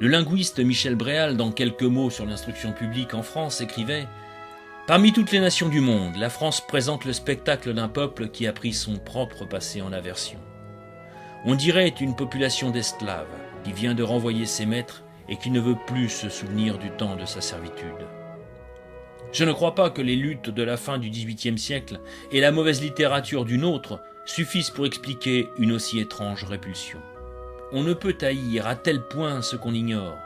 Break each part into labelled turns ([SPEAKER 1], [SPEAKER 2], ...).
[SPEAKER 1] Le linguiste Michel Bréal, dans Quelques mots sur l'instruction publique en France, écrivait « Parmi toutes les nations du monde, la France présente le spectacle d'un peuple qui a pris son propre passé en aversion. On dirait une population d'esclaves qui vient de renvoyer ses maîtres et qui ne veut plus se souvenir du temps de sa servitude. Je ne crois pas que les luttes de la fin du XVIIIe siècle et la mauvaise littérature d'une autre suffisent pour expliquer une aussi étrange répulsion. On ne peut haïr à tel point ce qu'on ignore.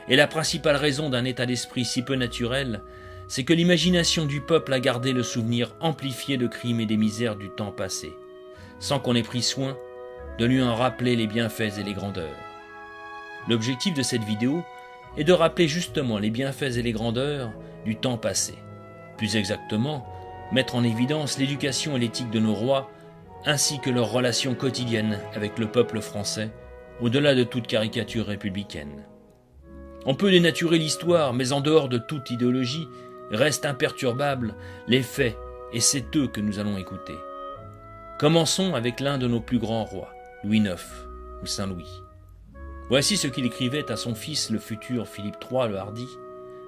[SPEAKER 1] Et la principale raison d'un état d'esprit si peu naturel, c'est que l'imagination du peuple a gardé le souvenir amplifié de crimes et des misères du temps passé, sans qu'on ait pris soin de lui en rappeler les bienfaits et les grandeurs. L'objectif de cette vidéo est de rappeler justement les bienfaits et les grandeurs du temps passé. Plus exactement, mettre en évidence l'éducation et l'éthique de nos rois, ainsi que leurs relations quotidiennes avec le peuple français, au-delà de toute caricature républicaine. On peut dénaturer l'histoire, mais en dehors de toute idéologie, restent imperturbables les faits, et c'est eux que nous allons écouter. Commençons avec l'un de nos plus grands rois, Louis IX, ou Saint Louis. Voici ce qu'il écrivait à son fils, le futur Philippe III le Hardi,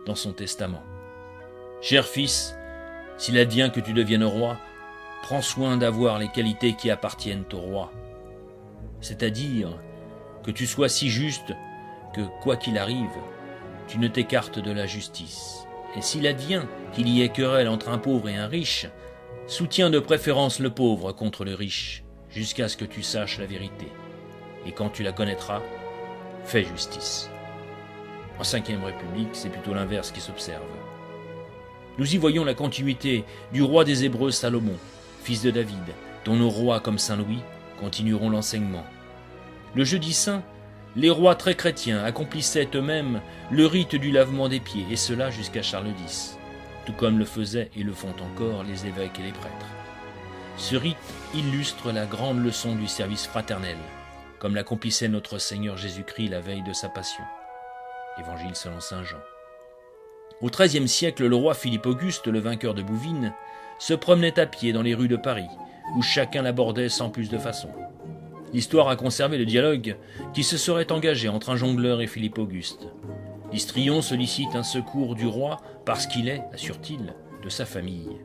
[SPEAKER 1] dans son testament. « Cher fils, s'il advient que tu deviennes roi, prends soin d'avoir les qualités qui appartiennent au roi. C'est-à-dire que tu sois si juste que, quoi qu'il arrive, tu ne t'écartes de la justice. Et s'il advient qu'il y ait querelle entre un pauvre et un riche, soutiens de préférence le pauvre contre le riche, jusqu'à ce que tu saches la vérité. Et quand tu la connaîtras, fais justice. » En Ve République, c'est plutôt l'inverse qui s'observe. Nous y voyons la continuité du roi des Hébreux Salomon, fils de David, dont nos rois comme Saint Louis continueront l'enseignement. Le jeudi saint, les rois très chrétiens accomplissaient eux-mêmes le rite du lavement des pieds, et cela jusqu'à Charles X, tout comme le faisaient et le font encore les évêques et les prêtres. Ce rite illustre la grande leçon du service fraternel, comme l'accomplissait notre Seigneur Jésus-Christ la veille de sa passion. Évangile selon saint Jean. Au XIIIe siècle, le roi Philippe Auguste, le vainqueur de Bouvines, se promenait à pied dans les rues de Paris, où chacun l'abordait sans plus de façon. L'histoire a conservé le dialogue qui se serait engagé entre un jongleur et Philippe Auguste. L'histrion sollicite un secours du roi parce qu'il est, assure-t-il, de sa famille.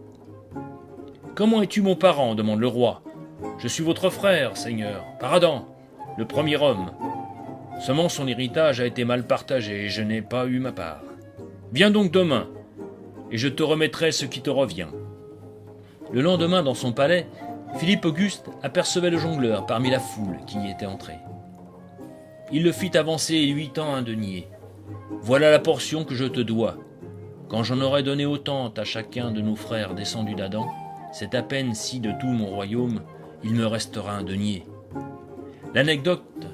[SPEAKER 1] « Comment es-tu mon parent » demande le roi. « Je suis votre frère, Seigneur, par Adam, le premier homme. Seulement son héritage a été mal partagé et je n'ai pas eu ma part. Viens donc demain, et je te remettrai ce qui te revient. » Le lendemain, dans son palais, Philippe Auguste apercevait le jongleur parmi la foule qui y était entrée. Il le fit avancer et lui tend un denier. « Voilà la portion que je te dois. Quand j'en aurai donné autant à chacun de nos frères descendus d'Adam, c'est à peine si de tout mon royaume, il me restera un denier. » L'anecdote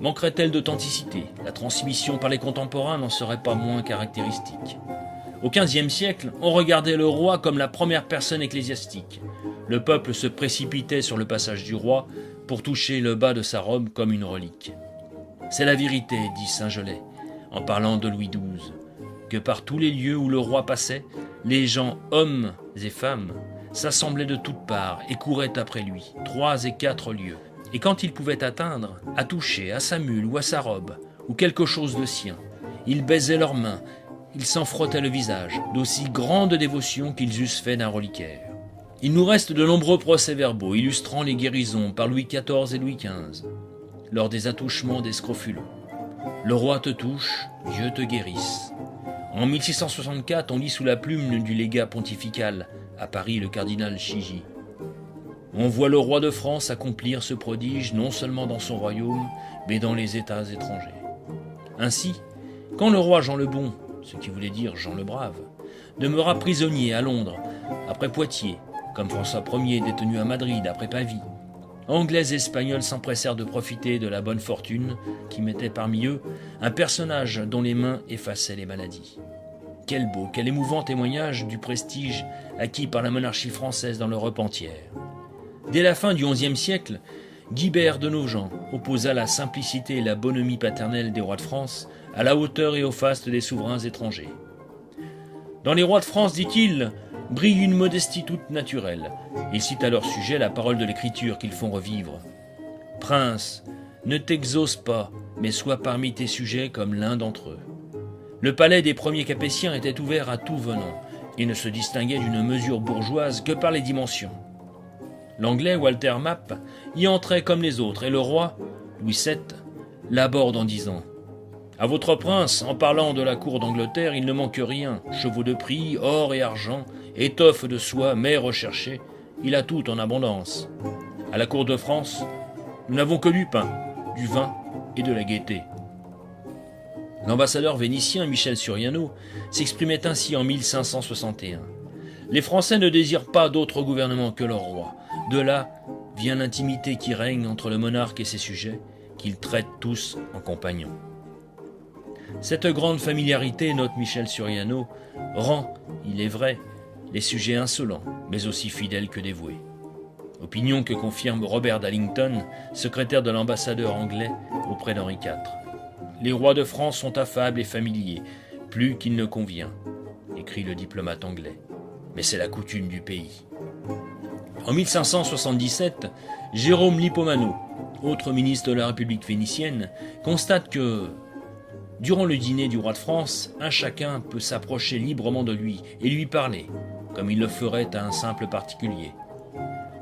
[SPEAKER 1] manquerait-elle d'authenticité? La transmission par les contemporains n'en serait pas moins caractéristique. Au XVe siècle, on regardait le roi comme la première personne ecclésiastique. Le peuple se précipitait sur le passage du roi pour toucher le bas de sa robe comme une relique. C'est la vérité, dit Saint Gelais, en parlant de Louis XII, que par tous les lieux où le roi passait, les gens, hommes et femmes, s'assemblaient de toutes parts et couraient après lui, 3 et 4 lieues. Et quand il pouvait atteindre, à toucher à sa mule ou à sa robe, ou quelque chose de sien, ils baisaient leurs mains, ils s'en frottaient le visage, d'aussi grande dévotion qu'ils eussent fait d'un reliquaire. Il nous reste de nombreux procès-verbaux illustrant les guérisons par Louis XIV et Louis XV, lors des attouchements des scrofules. Le roi te touche, Dieu te guérisse. En 1664, on lit sous la plume du légat pontifical, à Paris le cardinal Chigi. On voit le roi de France accomplir ce prodige non seulement dans son royaume, mais dans les États étrangers. Ainsi, quand le roi Jean le Bon, ce qui voulait dire Jean le Brave, demeura prisonnier à Londres, après Poitiers, comme François Ier détenu à Madrid après Pavie, Anglais et Espagnols s'empressèrent de profiter de la bonne fortune qui mettait parmi eux un personnage dont les mains effaçaient les maladies. Quel beau, quel émouvant témoignage du prestige acquis par la monarchie française dans l'Europe entière. Dès la fin du XIe siècle, Guibert de Nogent opposa la simplicité et la bonhomie paternelle des rois de France à la hauteur et au faste des souverains étrangers. Dans les rois de France, dit-il, brille une modestie toute naturelle. Il cite à leur sujet la parole de l'Écriture qu'ils font revivre. « Prince, ne t'exauce pas, mais sois parmi tes sujets comme l'un d'entre eux. Le palais des premiers Capétiens était ouvert à tout venant et ne se distinguait d'une mesure bourgeoise que par les dimensions. L'Anglais Walter Map y entrait comme les autres et le roi, Louis VII, l'aborde en disant « À votre prince, en parlant de la cour d'Angleterre, il ne manque rien, chevaux de prix, or et argent, étoffes de soie, mets recherchés, il a tout en abondance. À la cour de France, nous n'avons que du pain, du vin et de la gaieté. » L'ambassadeur vénitien Michel Suriano s'exprimait ainsi en 1561. « Les Français ne désirent pas d'autre gouvernement que leur roi. De là vient l'intimité qui règne entre le monarque et ses sujets, qu'ils traitent tous en compagnons. » Cette grande familiarité, note Michel Suriano, rend, il est vrai, les sujets insolents, mais aussi fidèles que dévoués. Opinion que confirme Robert d'Allington, secrétaire de l'ambassadeur anglais auprès d'Henri IV. Les rois de France sont affables et familiers, plus qu'il ne convient, écrit le diplomate anglais. Mais c'est la coutume du pays. En 1577, Jérôme Lippomano, autre ministre de la République vénitienne, constate que, durant le dîner du roi de France, un chacun peut s'approcher librement de lui et lui parler, comme il le ferait à un simple particulier.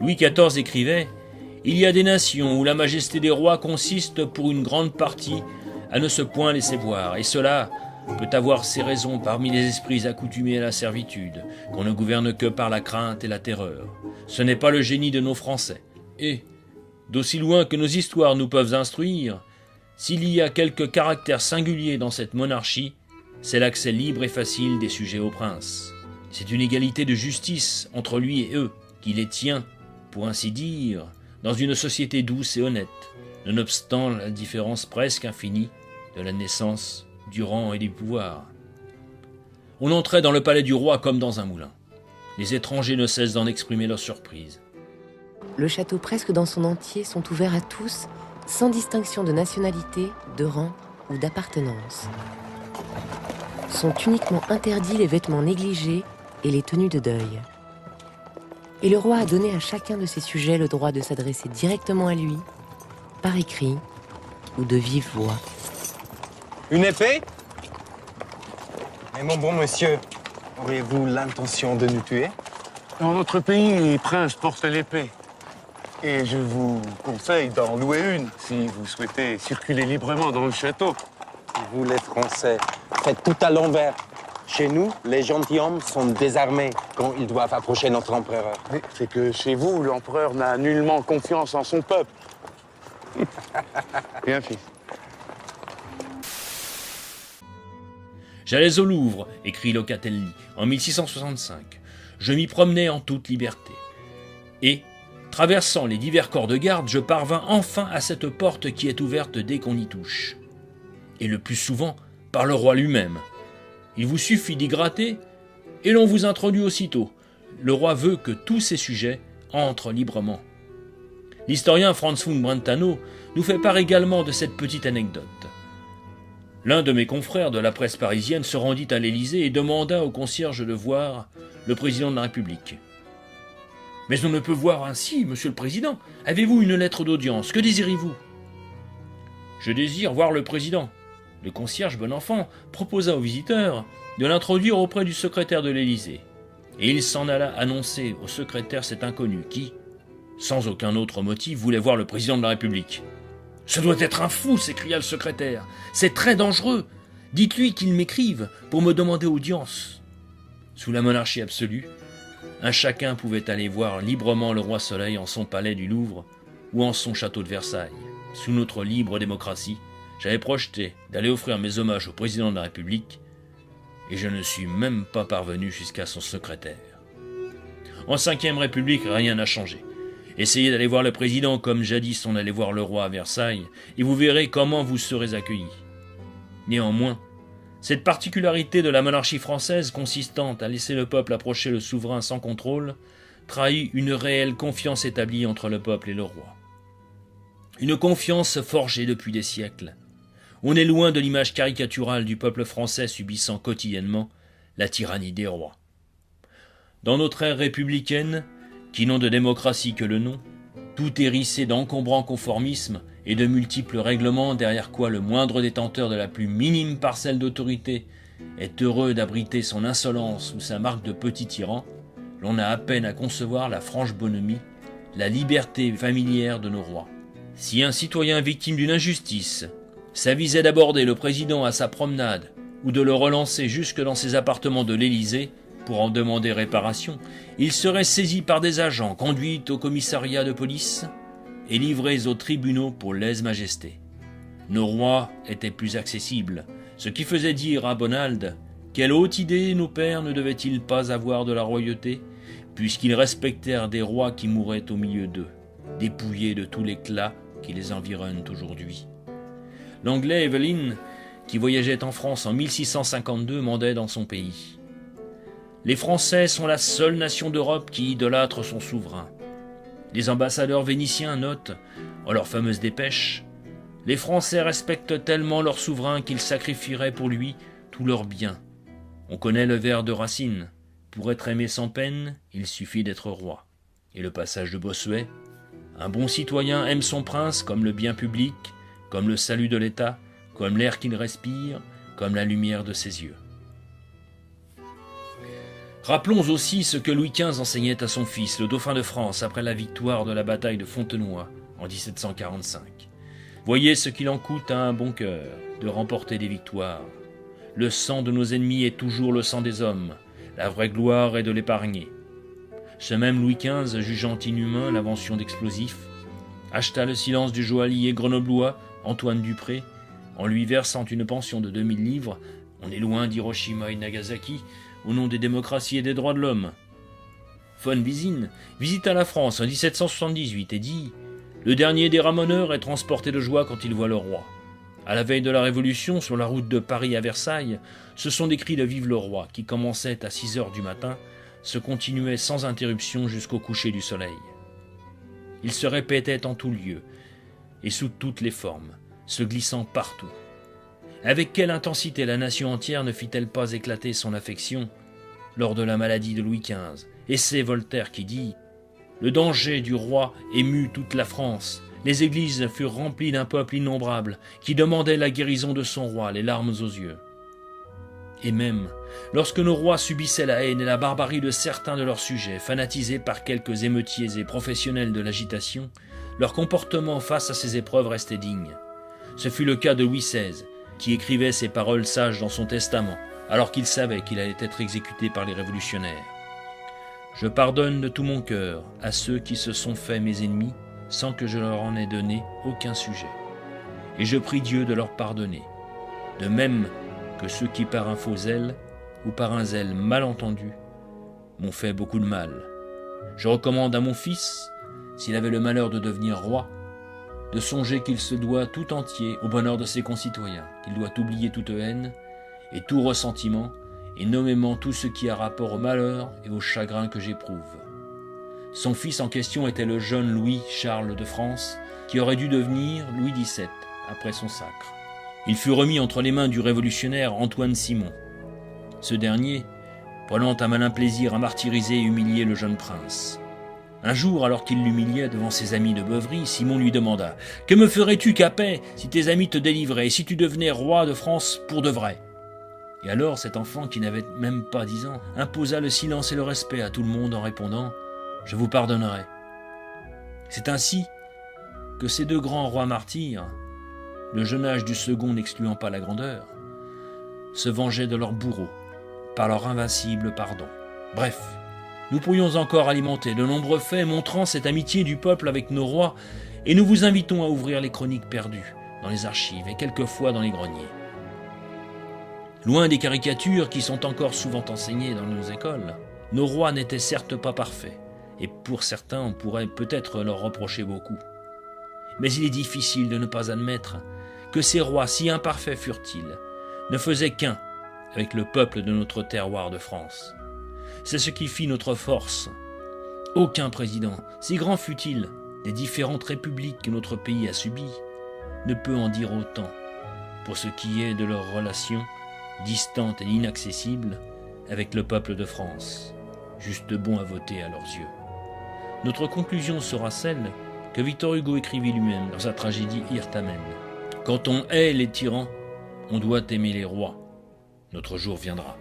[SPEAKER 1] Louis XIV écrivait « Il y a des nations où la majesté des rois consiste pour une grande partie à ne se point laisser voir, et cela peut avoir ses raisons parmi les esprits accoutumés à la servitude, qu'on ne gouverne que par la crainte et la terreur. Ce n'est pas le génie de nos Français. Et, d'aussi loin que nos histoires nous peuvent instruire, s'il y a quelque caractère singulier dans cette monarchie, c'est l'accès libre et facile des sujets au prince. C'est une égalité de justice entre lui et eux, qui les tient, pour ainsi dire, dans une société douce et honnête, nonobstant la différence presque infinie de la naissance, du rang et du pouvoir. On entrait dans le palais du roi comme dans un moulin. Les étrangers ne cessent d'en exprimer leur surprise.
[SPEAKER 2] Le château presque dans son entier sont ouverts à tous, sans distinction de nationalité, de rang ou d'appartenance. Sont uniquement interdits les vêtements négligés et les tenues de deuil. Et le roi a donné à chacun de ses sujets le droit de s'adresser directement à lui, par écrit ou de vive voix.
[SPEAKER 3] Une épée? Mais mon bon monsieur, auriez-vous l'intention de nous tuer?
[SPEAKER 4] Dans notre pays, les princes portent l'épée. Et je vous conseille d'en louer une si vous souhaitez circuler librement dans le château.
[SPEAKER 3] Vous, les Français, faites tout à l'envers. Chez nous, les gentilshommes sont désarmés quand ils doivent approcher notre empereur.
[SPEAKER 4] Mais c'est que chez vous, l'empereur n'a nullement confiance en son peuple. Bien, fils.
[SPEAKER 1] J'allais au Louvre, écrit Locatelli, en 1665. Je m'y promenais en toute liberté. Et, traversant les divers corps de garde, je parvins enfin à cette porte qui est ouverte dès qu'on y touche. Et le plus souvent, par le roi lui-même. Il vous suffit d'y gratter, et l'on vous introduit aussitôt. Le roi veut que tous ses sujets entrent librement. L'historien Franz von Brentano nous fait part également de cette petite anecdote. L'un de mes confrères de la presse parisienne se rendit à l'Élysée et demanda au concierge de voir le président de la République. « Mais on ne peut voir ainsi, monsieur le président. Avez-vous une lettre d'audience? Que désirez-vous » ? « Je désire voir le président. » Le concierge, bon enfant, proposa au visiteur de l'introduire auprès du secrétaire de l'Élysée. Et il s'en alla annoncer au secrétaire cet inconnu qui, sans aucun autre motif, voulait voir le président de la République. « Ce doit être un fou !» s'écria le secrétaire. « C'est très dangereux. Dites-lui qu'il m'écrive pour me demander audience. » Sous la monarchie absolue, un chacun pouvait aller voir librement le roi Soleil en son palais du Louvre ou en son château de Versailles. Sous notre libre démocratie, j'avais projeté d'aller offrir mes hommages au président de la République et je ne suis même pas parvenu jusqu'à son secrétaire. En 5e République, rien n'a changé. Essayez d'aller voir le président comme jadis on allait voir le roi à Versailles et vous verrez comment vous serez accueillis. Néanmoins, cette particularité de la monarchie française consistant à laisser le peuple approcher le souverain sans contrôle trahit une réelle confiance établie entre le peuple et le roi. Une confiance forgée depuis des siècles. On est loin de l'image caricaturale du peuple français subissant quotidiennement la tyrannie des rois. Dans notre ère républicaine, qui n'ont de démocratie que le nom, tout hérissé d'encombrants conformismes et de multiples règlements derrière quoi le moindre détenteur de la plus minime parcelle d'autorité est heureux d'abriter son insolence ou sa marque de petit tyran, l'on a à peine à concevoir la franche bonhomie, la liberté familière de nos rois. Si un citoyen victime d'une injustice s'avisait d'aborder le président à sa promenade ou de le relancer jusque dans ses appartements de l'Élysée pour en demander réparation, il serait saisi par des agents, conduits au commissariat de police et livrés aux tribunaux pour lèse-majesté. Nos rois étaient plus accessibles, ce qui faisait dire à Bonald « Quelle haute idée nos pères ne devaient-ils pas avoir de la royauté, puisqu'ils respectèrent des rois qui mouraient au milieu d'eux, dépouillés de tout l'éclat qui les environne aujourd'hui. » L'anglais Evelyn, qui voyageait en France en 1652, mandait dans son pays. Les Français sont la seule nation d'Europe qui idolâtre son souverain. Les ambassadeurs vénitiens notent, en leur fameuse dépêche, « Les Français respectent tellement leur souverain qu'ils sacrifieraient pour lui tous leurs biens. On connaît le vers de Racine. Pour être aimé sans peine, il suffit d'être roi. » Et le passage de Bossuet, « Un bon citoyen aime son prince comme le bien public, comme le salut de l'État, comme l'air qu'il respire, comme la lumière de ses yeux. » Rappelons aussi ce que Louis XV enseignait à son fils, le dauphin de France, après la victoire de la bataille de Fontenoy en 1745. Voyez ce qu'il en coûte à un bon cœur de remporter des victoires. Le sang de nos ennemis est toujours le sang des hommes. La vraie gloire est de l'épargner. Ce même Louis XV, jugeant inhumain l'invention d'explosifs, acheta le silence du joaillier grenoblois Antoine Dupré en lui versant une pension de 2000 livres. On est loin d'Hiroshima et Nagasaki, au nom des démocraties et des droits de l'homme. Von Wiesin visita la France en 1778 et dit « Le dernier des ramoneurs est transporté de joie quand il voit le roi. » À la veille de la Révolution, sur la route de Paris à Versailles, ce sont des cris de « Vive le roi » qui commençaient à 6 heures du matin, se continuaient sans interruption jusqu'au coucher du soleil. Ils se répétaient en tout lieu et sous toutes les formes, se glissant partout. Avec quelle intensité la nation entière ne fit-elle pas éclater son affection lors de la maladie de Louis XV? Et c'est Voltaire qui dit « Le danger du roi émut toute la France. Les églises furent remplies d'un peuple innombrable qui demandait la guérison de son roi, les larmes aux yeux. » Et même, lorsque nos rois subissaient la haine et la barbarie de certains de leurs sujets, fanatisés par quelques émeutiers et professionnels de l'agitation, leur comportement face à ces épreuves restait digne. Ce fut le cas de Louis XVI, qui écrivait ces paroles sages dans son testament, alors qu'il savait qu'il allait être exécuté par les révolutionnaires. « Je pardonne de tout mon cœur à ceux qui se sont faits mes ennemis, sans que je leur en ai donné aucun sujet. Et je prie Dieu de leur pardonner, de même que ceux qui par un faux zèle, ou par un zèle mal entendu, m'ont fait beaucoup de mal. Je recommande à mon fils, s'il avait le malheur de devenir roi, de songer qu'il se doit tout entier au bonheur de ses concitoyens, qu'il doit oublier toute haine et tout ressentiment, et nommément tout ce qui a rapport au malheur et au chagrin que j'éprouve. » Son fils en question était le jeune Louis-Charles de France, qui aurait dû devenir Louis XVII après son sacre. Il fut remis entre les mains du révolutionnaire Antoine Simon. Ce dernier, prenant un malin plaisir à martyriser et humilier le jeune prince. Un jour, alors qu'il l'humiliait devant ses amis de beuverie, Simon lui demanda « Que me ferais-tu, Capet, si tes amis te délivraient et si tu devenais roi de France pour de vrai ?» Et alors cet enfant, qui n'avait même pas 10 ans, imposa le silence et le respect à tout le monde en répondant « Je vous pardonnerai ». C'est ainsi que ces deux grands rois martyrs, le jeune âge du second n'excluant pas la grandeur, se vengeaient de leurs bourreaux par leur invincible pardon. Bref, nous pourrions encore alimenter de nombreux faits montrant cette amitié du peuple avec nos rois, et nous vous invitons à ouvrir les chroniques perdues dans les archives et quelquefois dans les greniers. Loin des caricatures qui sont encore souvent enseignées dans nos écoles, nos rois n'étaient certes pas parfaits, et pour certains on pourrait peut-être leur reprocher beaucoup. Mais il est difficile de ne pas admettre que ces rois, si imparfaits furent-ils, ne faisaient qu'un avec le peuple de notre terroir de France. C'est ce qui fit notre force. Aucun président, si grand fût-il, des différentes républiques que notre pays a subies, ne peut en dire autant pour ce qui est de leurs relations distantes et inaccessibles avec le peuple de France, juste bon à voter à leurs yeux. Notre conclusion sera celle que Victor Hugo écrivit lui-même dans sa tragédie Irtamen. Quand on hait les tyrans, on doit aimer les rois. Notre jour viendra.